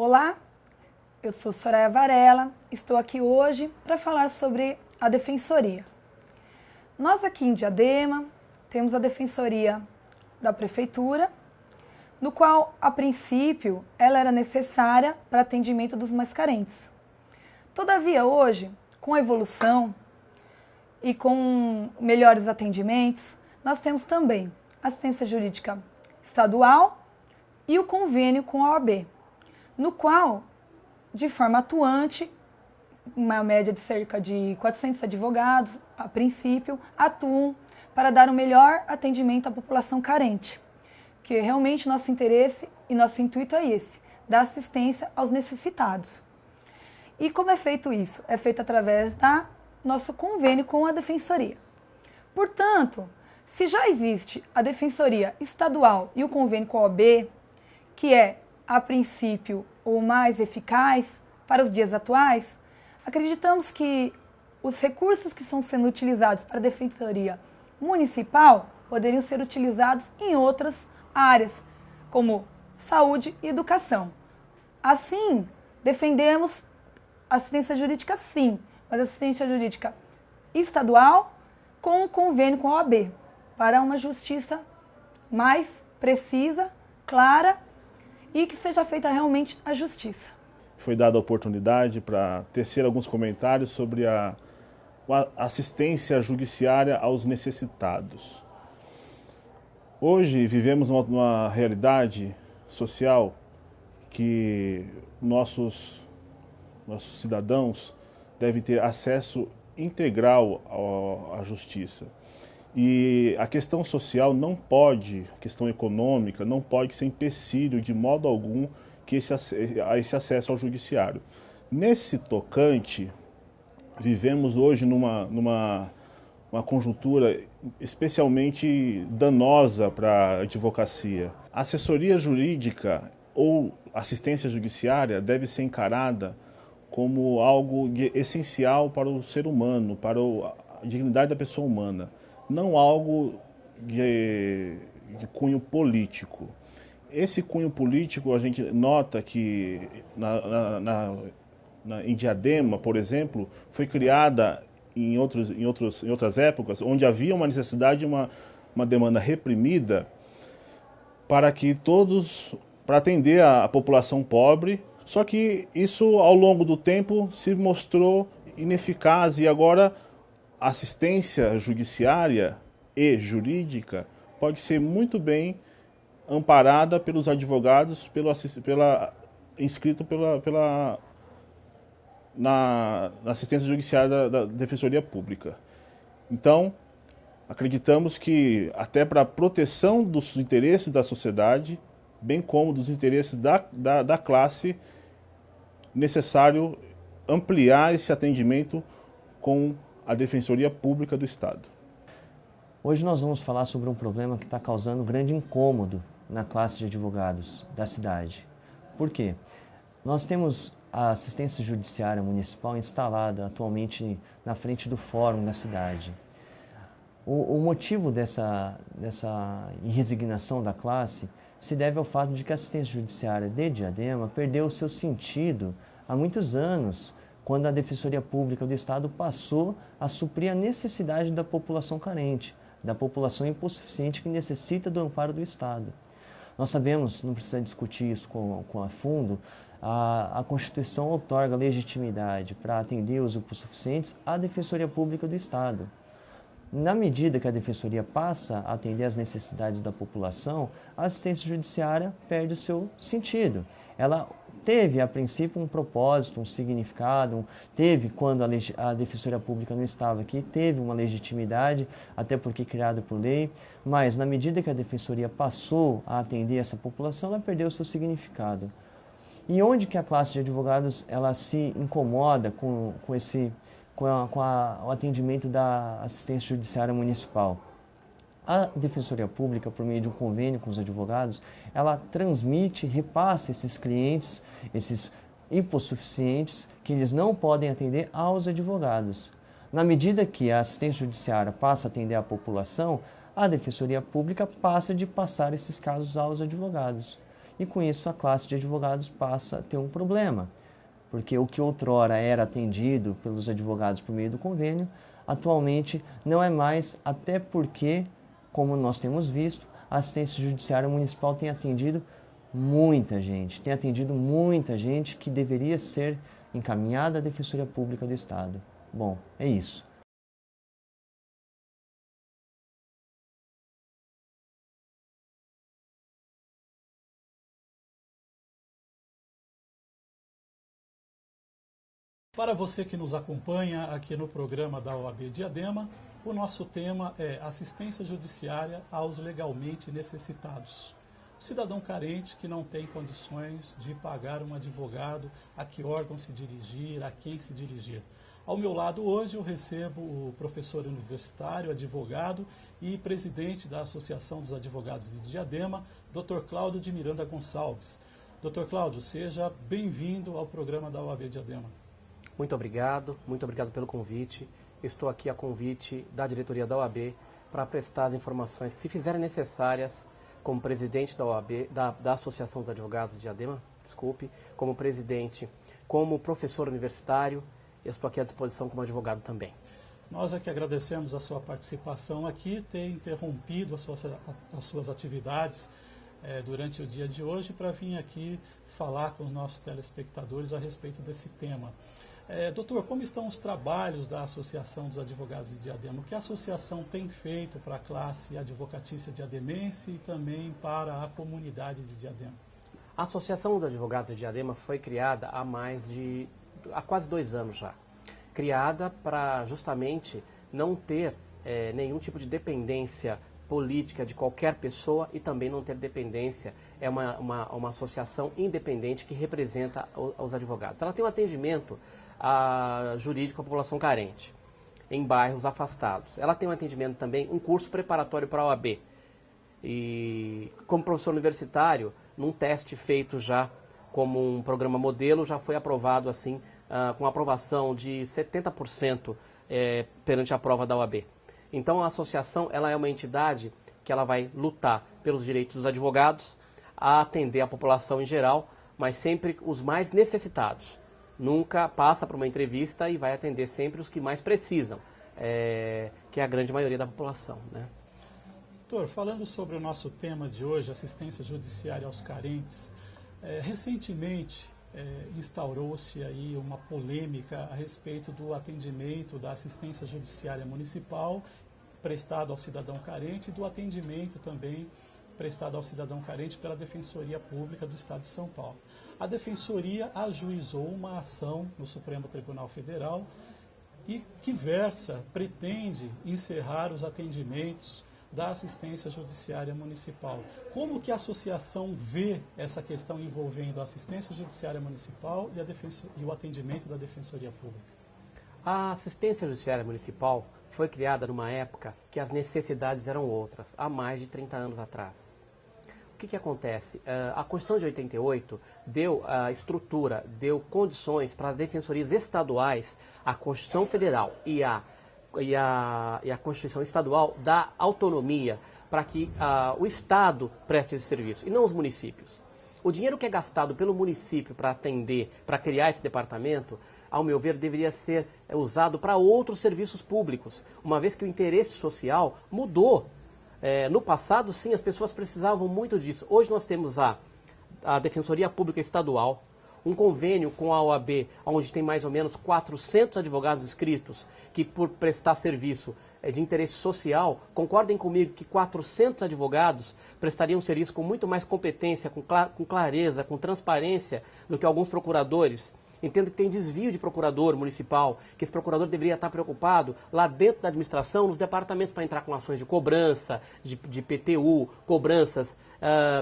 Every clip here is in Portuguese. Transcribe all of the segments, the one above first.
Olá, eu sou Soraya Varela, estou aqui hoje para falar sobre a Defensoria. Nós aqui em Diadema temos a Defensoria da Prefeitura, no qual, a princípio, ela era necessária para atendimento dos mais carentes. Todavia, hoje, com a evolução e com melhores atendimentos, nós temos também assistência jurídica estadual e o convênio com a OAB, no qual, de forma atuante, uma média de cerca de 400 advogados, a princípio, atuam para dar o melhor atendimento à população carente, que realmente nosso interesse e nosso intuito é esse, dar assistência aos necessitados. E como é feito isso? É feito através da nosso convênio com a Defensoria. Portanto, se já existe a Defensoria Estadual e o convênio com a OAB, que é, a princípio, o mais eficaz para os dias atuais, acreditamos que os recursos que estão sendo utilizados para a Defensoria Municipal poderiam ser utilizados em outras áreas, como saúde e educação. Assim, defendemos assistência jurídica sim, mas assistência jurídica estadual com o convênio com a OAB, para uma justiça mais precisa, clara e que seja feita realmente a justiça. Foi dada a oportunidade para tecer alguns comentários sobre a assistência judiciária aos necessitados. Hoje vivemos numa realidade social que nossos cidadãos devem ter acesso integral à justiça. E a questão social não pode, a questão econômica, não pode ser empecilho de modo algum a esse acesso ao judiciário. Nesse tocante, vivemos hoje numa conjuntura especialmente danosa para a advocacia. A assessoria jurídica ou assistência judiciária deve ser encarada como algo essencial para o ser humano, para a dignidade da pessoa humana, não algo de cunho político. Esse cunho político, a gente nota que em Diadema, por exemplo, foi criada em outras épocas, onde havia uma necessidade, uma demanda reprimida para atender a população pobre, só que isso ao longo do tempo se mostrou ineficaz e agora a assistência judiciária e jurídica pode ser muito bem amparada pelos advogados, inscrito na assistência judiciária da Defensoria Pública. Então, acreditamos que até para a proteção dos interesses da sociedade, bem como dos interesses da classe, necessário ampliar esse atendimento com a Defensoria Pública do Estado. Hoje nós vamos falar sobre um problema que está causando grande incômodo na classe de advogados da cidade. Por quê? Nós temos a assistência judiciária municipal instalada atualmente na frente do fórum da cidade. O motivo dessa resignação da classe se deve ao fato de que a assistência judiciária de Diadema perdeu o seu sentido há muitos anos, quando a Defensoria Pública do Estado passou a suprir a necessidade da população carente, da população hipossuficiente que necessita do amparo do Estado. Nós sabemos, não precisa discutir isso com a fundo, a Constituição outorga legitimidade para atender os hipossuficientes à Defensoria Pública do Estado. Na medida que a Defensoria passa a atender às necessidades da população, a assistência judiciária perde o seu sentido. Ela teve, a princípio, um propósito, um significado, teve, quando a Defensoria Pública não estava aqui, teve uma legitimidade, até porque criada por lei, mas na medida que a Defensoria passou a atender essa população, ela perdeu o seu significado. E onde que a classe de advogados ela se incomoda com o atendimento da assistência judiciária municipal? A Defensoria Pública, por meio de um convênio com os advogados, ela transmite, repassa esses clientes, esses hipossuficientes, que eles não podem atender aos advogados. Na medida que a assistência judiciária passa a atender a população, a Defensoria Pública passa de passar esses casos aos advogados. e com isso a classe de advogados passa a ter um problema, porque o que outrora era atendido pelos advogados por meio do convênio, atualmente não é mais, até porque, como nós temos visto, a assistência judiciária municipal tem atendido muita gente que deveria ser encaminhada à Defensoria Pública do Estado. Bom, é isso. Para você que nos acompanha aqui no programa da OAB Diadema, o nosso tema é assistência judiciária aos legalmente necessitados. O cidadão carente que não tem condições de pagar um advogado, a que órgão se dirigir, a quem se dirigir. Ao meu lado hoje eu recebo o professor universitário, advogado e presidente da Associação dos Advogados de Diadema, Dr. Cláudio de Miranda Gonçalves. Dr. Cláudio, seja bem-vindo ao programa da OAB Diadema. Muito obrigado pelo convite. Estou aqui a convite da diretoria da OAB para prestar as informações que se fizerem necessárias como presidente da OAB, da Associação dos Advogados de Diadema, como presidente, como professor universitário, eu estou aqui à disposição como advogado também. Nós aqui agradecemos a sua participação aqui, ter interrompido as suas atividades durante o dia de hoje para vir aqui falar com os nossos telespectadores a respeito desse tema. Doutor, como estão os trabalhos da Associação dos Advogados de Diadema? O que a associação tem feito para a classe advocatícia diademense e também para a comunidade de Diadema? A Associação dos Advogados de Diadema foi criada há quase 2 anos já. Criada para justamente não ter nenhum tipo de dependência política de qualquer pessoa e também não ter dependência. É uma associação independente que representa os advogados. Ela tem um atendimento jurídico à população carente, em bairros afastados. Ela tem um atendimento também, um curso preparatório para a OAB. E como professor universitário, num teste feito já como um programa modelo, já foi aprovado assim, com aprovação de 70% perante a prova da OAB. Então a associação ela é uma entidade que ela vai lutar pelos direitos dos advogados, a atender a população em geral, mas sempre os mais necessitados. Nunca passa por uma entrevista e vai atender sempre os que mais precisam, que é a grande maioria da população, né? Doutor, falando sobre o nosso tema de hoje, assistência judiciária aos carentes, recentemente instaurou-se aí uma polêmica a respeito do atendimento da assistência judiciária municipal prestado ao cidadão carente e do atendimento também prestado ao cidadão carente pela Defensoria Pública do Estado de São Paulo. A Defensoria ajuizou uma ação no Supremo Tribunal Federal e que pretende encerrar os atendimentos da assistência judiciária municipal. Como que a associação vê essa questão envolvendo a assistência judiciária municipal e o atendimento da Defensoria Pública? A assistência judiciária municipal foi criada numa época que as necessidades eram outras, há mais de 30 anos atrás. O que acontece? A Constituição de 88 deu estrutura, deu condições para as defensorias estaduais, a Constituição Federal e a Constituição Estadual dá autonomia para que o Estado preste esse serviço, e não os municípios. O dinheiro que é gastado pelo município para atender, para criar esse departamento, ao meu ver, deveria ser usado para outros serviços públicos, uma vez que o interesse social mudou. No passado, sim, as pessoas precisavam muito disso. Hoje nós temos a Defensoria Pública Estadual, um convênio com a OAB, onde tem mais ou menos 400 advogados inscritos, que por prestar serviço de interesse social, concordem comigo que 400 advogados prestariam um serviço com muito mais competência, com clareza, com transparência, do que alguns procuradores. Entendo que tem desvio de procurador municipal, que esse procurador deveria estar preocupado lá dentro da administração, nos departamentos, para entrar com ações de cobrança, de PTU, cobranças,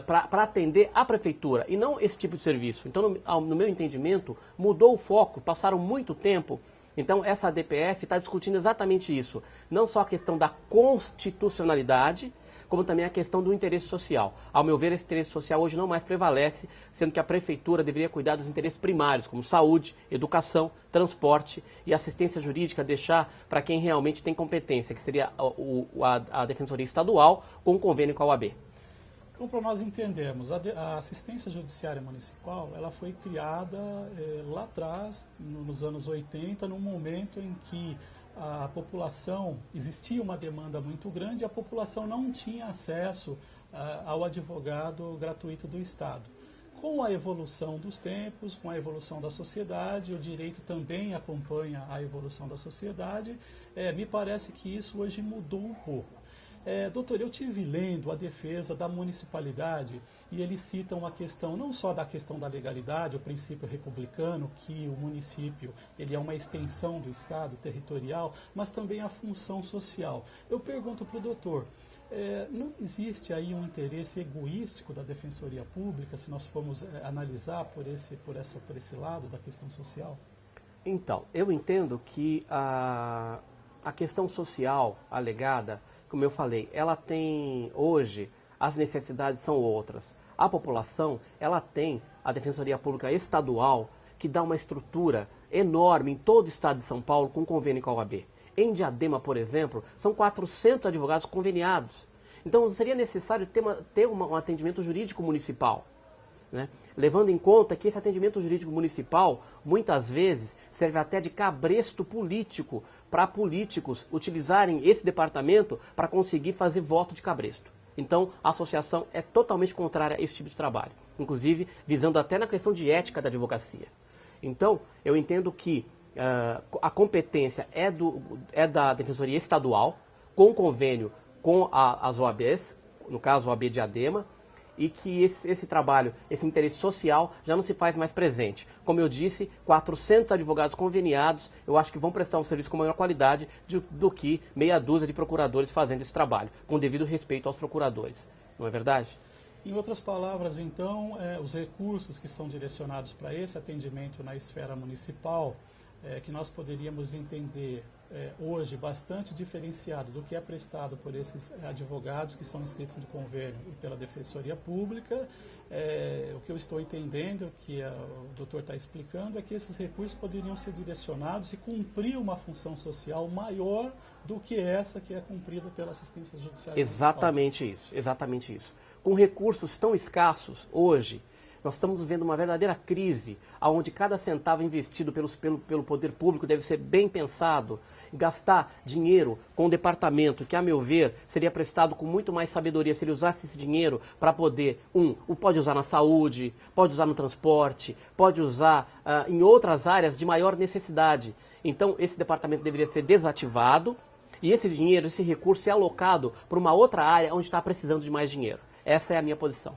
para atender a prefeitura, e não esse tipo de serviço. Então, no meu entendimento, mudou o foco, passaram muito tempo. Então, essa DPF está discutindo exatamente isso. Não só a questão da constitucionalidade, como também a questão do interesse social. Ao meu ver, esse interesse social hoje não mais prevalece, sendo que a prefeitura deveria cuidar dos interesses primários, como saúde, educação, transporte e assistência jurídica, deixar para quem realmente tem competência, que seria a Defensoria Estadual com um convênio com a OAB. Então, para nós entendermos, a assistência judiciária municipal, ela foi criada lá atrás, nos anos 80, num momento em que a população, existia uma demanda muito grande e a população não tinha acesso ao advogado gratuito do Estado. Com a evolução dos tempos, com a evolução da sociedade, o direito também acompanha a evolução da sociedade, me parece que isso hoje mudou um pouco. Doutor, eu tive lendo a defesa da municipalidade e eles citam a questão, não só da questão da legalidade, o princípio republicano, que o município ele é uma extensão do Estado territorial, mas também a função social. Eu pergunto para o doutor, não existe aí um interesse egoístico da Defensoria Pública, se nós formos analisar por esse lado da questão social? Então, eu entendo que a questão social alegada, como eu falei, ela tem, hoje, as necessidades são outras. A população, ela tem a Defensoria Pública Estadual, que dá uma estrutura enorme em todo o estado de São Paulo, com convênio com a OAB. Em Diadema, por exemplo, são 400 advogados conveniados. Então, seria necessário ter um atendimento jurídico municipal, né? Levando em conta que esse atendimento jurídico municipal, muitas vezes, serve até de cabresto político para políticos utilizarem esse departamento para conseguir fazer voto de cabresto. Então, a associação é totalmente contrária a esse tipo de trabalho, inclusive visando até na questão de ética da advocacia. Então, eu entendo que a competência é da Defensoria Estadual, com convênio com as OABs, no caso a OAB Diadema, e que esse trabalho, esse interesse social já não se faz mais presente. Como eu disse, 400 advogados conveniados, eu acho que vão prestar um serviço com maior qualidade do que meia dúzia de procuradores fazendo esse trabalho, com devido respeito aos procuradores. Não é verdade? Em outras palavras, então, os recursos que são direcionados para esse atendimento na esfera municipal, que nós poderíamos entender hoje bastante diferenciado do que é prestado por esses advogados que são inscritos no convênio e pela Defensoria Pública, o que eu estou entendendo, que o doutor está explicando, é que esses recursos poderiam ser direcionados e cumprir uma função social maior do que essa que é cumprida pela assistência judiciária Exatamente municipal. Exatamente isso. Com recursos tão escassos hoje, nós estamos vivendo uma verdadeira crise, onde cada centavo investido pelo poder público deve ser bem pensado. Gastar dinheiro com um departamento que, a meu ver, seria prestado com muito mais sabedoria se ele usasse esse dinheiro para poder, pode usar na saúde, pode usar no transporte, pode usar em outras áreas de maior necessidade. Então, esse departamento deveria ser desativado e esse dinheiro, esse recurso, ser alocado para uma outra área onde está precisando de mais dinheiro. Essa é a minha posição.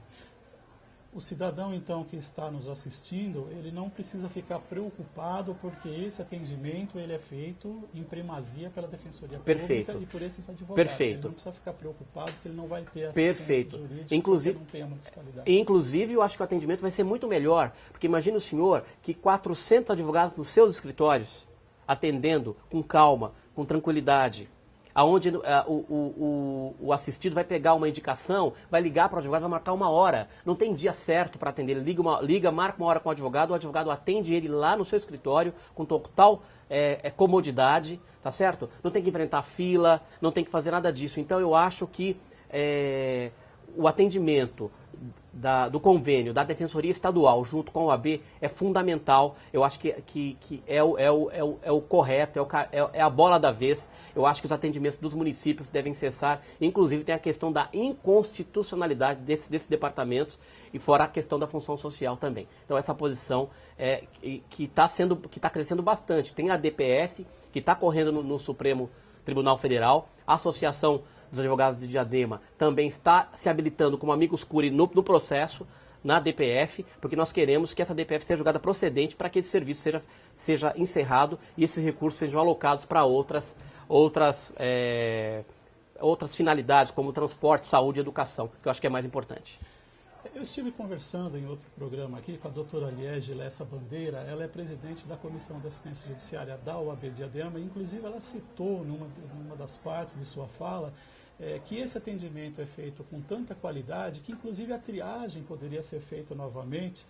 O cidadão, então, que está nos assistindo, ele não precisa ficar preocupado porque esse atendimento ele é feito em primazia pela Defensoria Pública e por esses advogados. Perfeito. Ele não precisa ficar preocupado porque ele não vai ter assistência jurídica porque não tem a municipalidade. Inclusive, eu acho que o atendimento vai ser muito melhor, porque imagine o senhor que 400 advogados nos seus escritórios, atendendo com calma, com tranquilidade, aonde o assistido vai pegar uma indicação, vai ligar para o advogado, vai marcar uma hora. Não tem dia certo para atender. Ele marca uma hora com o advogado atende ele lá no seu escritório com total comodidade, tá certo? Não tem que enfrentar fila, não tem que fazer nada disso. Então eu acho que o atendimento do convênio da Defensoria Estadual junto com a OAB é fundamental. Eu acho que é o correto, é a bola da vez. Eu acho que os atendimentos dos municípios devem cessar. Inclusive tem a questão da inconstitucionalidade desses departamentos e fora a questão da função social também. Então essa posição que está crescendo bastante. Tem a DPF, que está correndo no Supremo Tribunal Federal, a Associação dos Advogados de Diadema também está se habilitando como amicus curiae no processo, na DPF, porque nós queremos que essa DPF seja julgada procedente para que esse serviço seja encerrado e esses recursos sejam alocados para outras finalidades, como transporte, saúde e educação, que eu acho que é mais importante. Eu estive conversando em outro programa aqui com a doutora Liege Lessa Bandeira, ela é presidente da Comissão de Assistência Judiciária da OAB Diadema, e inclusive ela citou numa das partes de sua fala que esse atendimento é feito com tanta qualidade que inclusive a triagem poderia ser feita novamente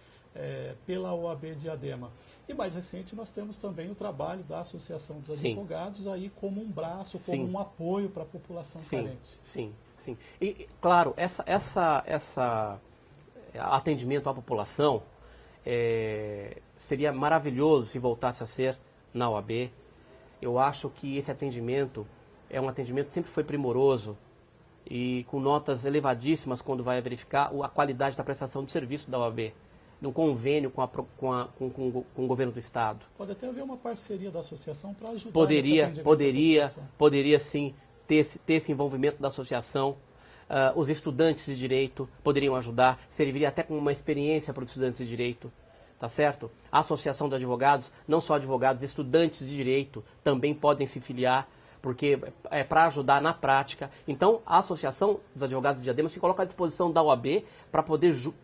pela OAB Diadema. E mais recente nós temos também o trabalho da Associação dos Advogados aí como um braço, como um apoio para a população carente. Sim. Sim. E, claro, atendimento à população seria maravilhoso se voltasse a ser na OAB. Eu acho que esse atendimento é um atendimento que sempre foi primoroso e com notas elevadíssimas quando vai verificar a qualidade da prestação de serviço da OAB, num convênio com o governo do Estado. Pode até haver uma parceria da associação para ajudar Poderia sim ter esse envolvimento da associação. Os estudantes de direito poderiam ajudar, serviria até como uma experiência para os estudantes de direito, tá certo? A associação de advogados, não só advogados, estudantes de direito também podem se filiar, porque é para ajudar na prática. Então, a Associação dos Advogados de Diadema se coloca à disposição da OAB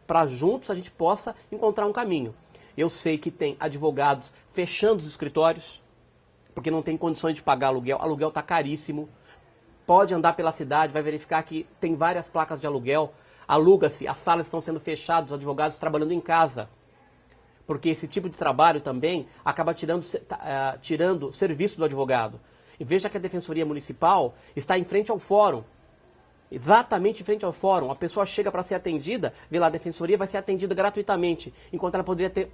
para juntos a gente possa encontrar um caminho. Eu sei que tem advogados fechando os escritórios, porque não tem condições de pagar aluguel está caríssimo. Pode andar pela cidade, vai verificar que tem várias placas de aluguel, aluga-se, as salas estão sendo fechadas, os advogados trabalhando em casa. Porque esse tipo de trabalho também acaba tirando serviço do advogado. E veja que a Defensoria Municipal está em frente ao fórum, exatamente em frente ao fórum. A pessoa chega para ser atendida, vê lá, a Defensoria vai ser atendida gratuitamente, enquanto ela poderia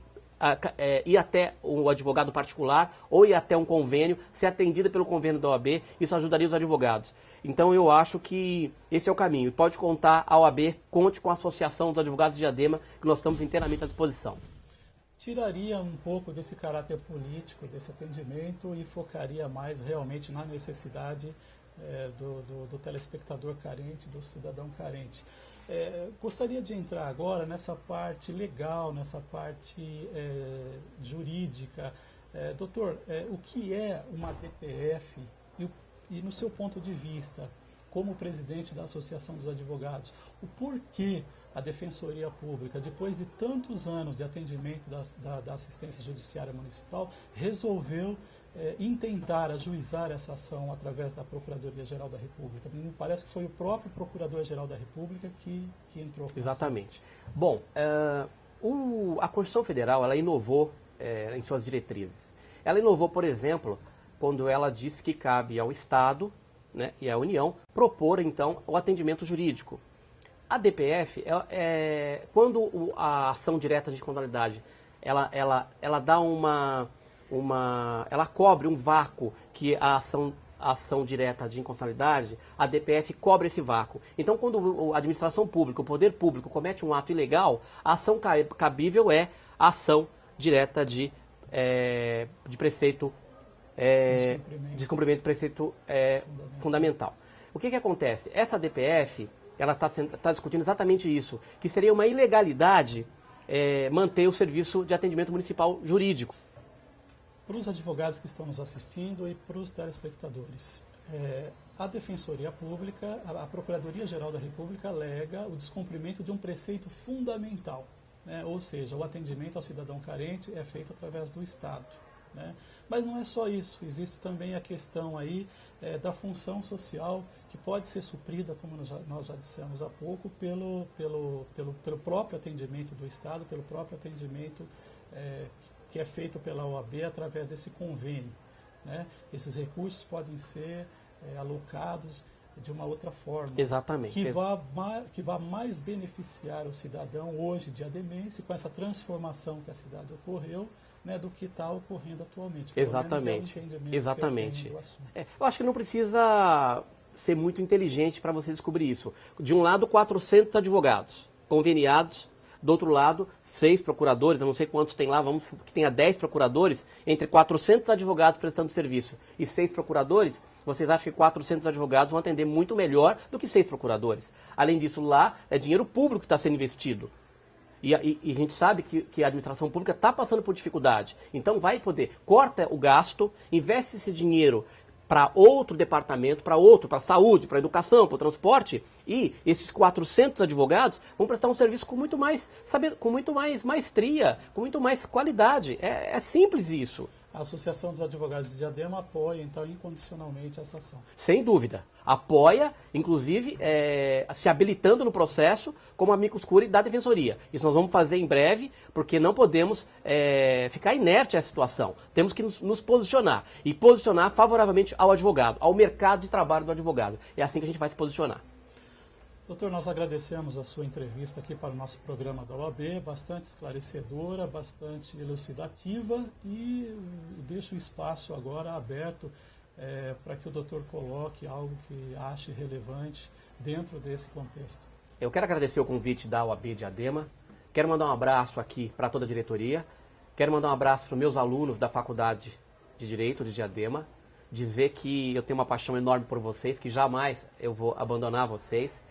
ir até um advogado particular ou ir até um convênio, ser atendida pelo convênio da OAB, isso ajudaria os advogados. Então eu acho que esse é o caminho. Pode contar a OAB, conte com a Associação dos Advogados de Diadema, que nós estamos inteiramente à disposição. Tiraria um pouco desse caráter político, desse atendimento e focaria mais realmente na necessidade do telespectador carente, do cidadão carente. Gostaria de entrar agora nessa parte legal, nessa parte jurídica. Doutor, o que é uma DPF e no seu ponto de vista, como presidente da Associação dos Advogados, o porquê a Defensoria Pública, depois de tantos anos de atendimento da assistência judiciária municipal, resolveu intentar ajuizar essa ação através da Procuradoria-Geral da República? Me parece que foi o próprio Procurador-Geral da República que entrou com Exatamente. Bom, a Constituição Federal, ela inovou em suas diretrizes. Ela inovou, por exemplo, quando ela disse que cabe ao Estado, né, e à União propor, então, o atendimento jurídico. A DPF, quando a ação direta de inconstitucionalidade, ela dá ela cobre um vácuo que a ação direta de inconstitucionalidade, a DPF cobre esse vácuo. Então, quando a administração pública, o poder público comete um ato ilegal, a ação cabível é a ação direta de preceito, descumprimento de preceito fundamental. O que acontece? Essa DPF, ela está discutindo exatamente isso, que seria uma ilegalidade manter o serviço de atendimento municipal jurídico. Para os advogados que estão nos assistindo e para os telespectadores, a Defensoria Pública, a Procuradoria-Geral da República alega o descumprimento de um preceito fundamental, né? Ou seja, o atendimento ao cidadão carente é feito através do Estado, né? Mas não é só isso, existe também a questão aí da função social que pode ser suprida, como nós já dissemos há pouco, pelo próprio atendimento do Estado, pelo próprio atendimento que é feito pela OAB através desse convênio, né? Esses recursos podem ser alocados de uma outra forma. Exatamente. Que vá mais beneficiar o cidadão hoje diademense com essa transformação que a cidade ocorreu, né, do que está ocorrendo atualmente. Exatamente. Exatamente. Eu acho que não precisa ser muito inteligente para você descobrir isso. De um lado, 400 advogados conveniados. Do outro lado, 6 procuradores, eu não sei quantos tem lá, vamos que tenha 10 procuradores, entre 400 advogados prestando serviço e 6 procuradores, vocês acham que 400 advogados vão atender muito melhor do que 6 procuradores. Além disso, lá é dinheiro público que está sendo investido. E a gente sabe que a administração pública está passando por dificuldade. Então vai poder, corta o gasto, investe esse dinheiro para outro departamento, para a saúde, para a educação, para o transporte, e esses 400 advogados vão prestar um serviço com muito mais maestria, com muito mais qualidade. É simples isso. A Associação dos Advogados de Diadema apoia, então, incondicionalmente essa ação. Sem dúvida. Apoia, inclusive, se habilitando no processo como amicus curiae da Defensoria. Isso nós vamos fazer em breve, porque não podemos ficar inerte à situação. Temos que nos posicionar. E posicionar favoravelmente ao advogado, ao mercado de trabalho do advogado. É assim que a gente vai se posicionar. Doutor, nós agradecemos a sua entrevista aqui para o nosso programa da OAB, bastante esclarecedora, bastante elucidativa, e deixo o espaço agora aberto para que o doutor coloque algo que ache relevante dentro desse contexto. Eu quero agradecer o convite da OAB Diadema, quero mandar um abraço aqui para toda a diretoria, quero mandar um abraço para os meus alunos da Faculdade de Direito de Diadema, dizer que eu tenho uma paixão enorme por vocês, que jamais eu vou abandonar vocês.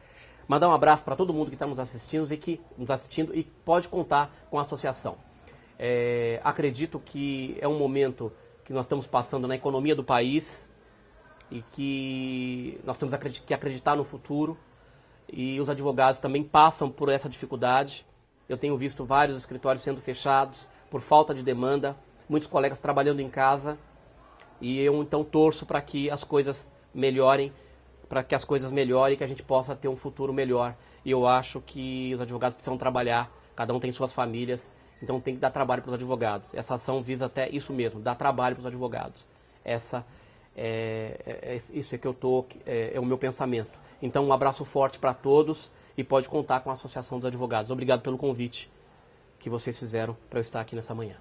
Mandar um abraço para todo mundo que está nos assistindo e pode contar com a associação. Acredito que é um momento que nós estamos passando na economia do país e que nós temos que acreditar no futuro, e os advogados também passam por essa dificuldade. Eu tenho visto vários escritórios sendo fechados por falta de demanda, muitos colegas trabalhando em casa, e eu então torço para que as coisas melhorem, e que a gente possa ter um futuro melhor. E eu acho que os advogados precisam trabalhar, cada um tem suas famílias, então tem que dar trabalho para os advogados. Essa ação visa até isso mesmo, dar trabalho para os advogados. Isso é que é o meu pensamento. Então um abraço forte para todos e pode contar com a Associação dos Advogados. Obrigado pelo convite que vocês fizeram para eu estar aqui nessa manhã.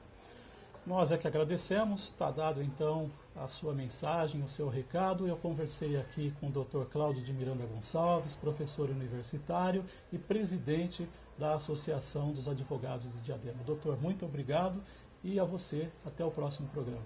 Nós é que agradecemos, está dado então a sua mensagem, o seu recado. Eu conversei aqui com o Dr. Cláudio de Miranda Gonçalves, professor universitário e presidente da Associação dos Advogados de Diadema. Doutor, muito obrigado, e a você, até o próximo programa.